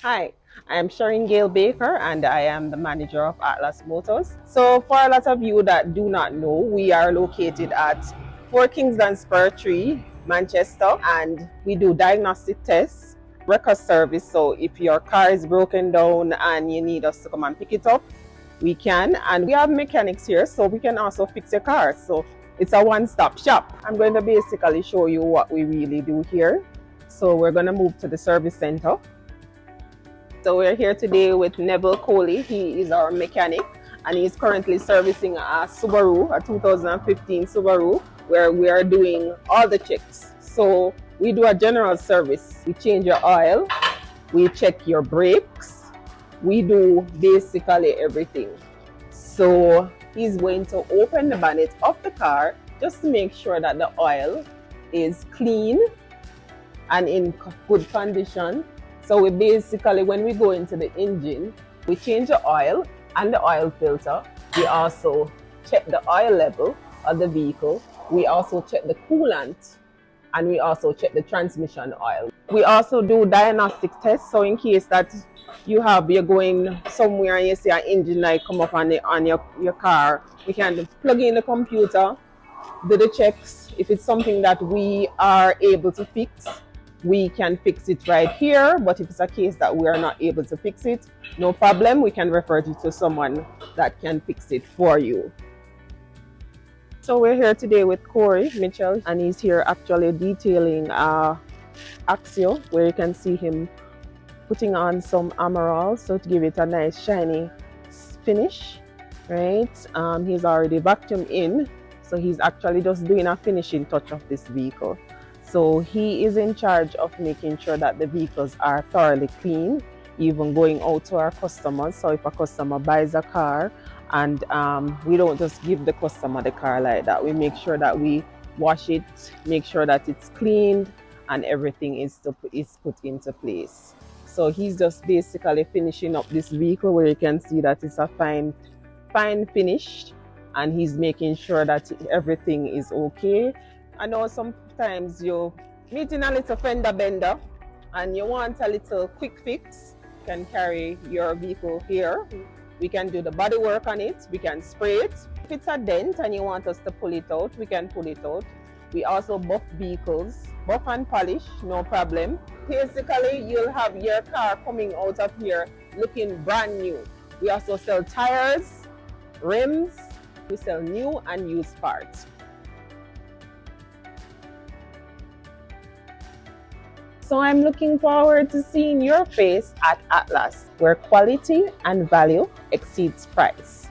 Hi, I'm Sharon Gale Baker and I am the manager of Atlas Motors. So, for a lot of you that do not know, we are located at 4 Kingsland Spur 3, Manchester, and we do diagnostic tests, record service. So, if your car is broken down and you need us to come and pick it up, we can. And we have mechanics here, so we can also fix your car. So, it's a one-stop shop. I'm going to basically show you what we really do here. So, we're going to move to the service center. So we're here today with Neville Coley. He is our mechanic and he's currently servicing a Subaru, a 2015 Subaru, where we are doing all the checks. So we do a general service. We change your oil, we check your brakes, we do basically everything. So he's going to open the bonnet of the car just to make sure that the oil is clean and in good condition. So we basically, when we go into the engine, we change the oil and the oil filter. We also check the oil level of the vehicle. We also check the coolant and we also check the transmission oil. We also do diagnostic tests. So in case that you're going somewhere and you see an engine light come up on your car, we can plug in the computer, do the checks. If it's something that we are able to fix, we can fix it right here. But if it's a case that we are not able to fix it, no problem, we can refer you to someone that can fix it for you. So we're here today with Corey Mitchell and he's here actually detailing Axio, where you can see him putting on some Amaral so to give it a nice shiny finish, right? He's already vacuumed in, so he's actually just doing a finishing touch of this vehicle. So he is in charge of making sure that the vehicles are thoroughly clean, even going out to our customers. So if a customer buys a car and we don't just give the customer the car like that, we make sure that we wash it, make sure that it's cleaned and everything is put into place. So he's just basically finishing up this vehicle where you can see that it's a fine finish and he's making sure that everything is okay. I know sometimes you're meeting a little fender bender and you want a little quick fix. You can carry your vehicle here. We can do the body work on it. We can spray it. If it's a dent and you want us to pull it out, we can pull it out. We also buff vehicles, buff and polish, no problem. Basically, you'll have your car coming out of here looking brand new. We also sell tires, rims. We sell new and used parts. So I'm looking forward to seeing your face at Atlas, where quality and value exceeds price.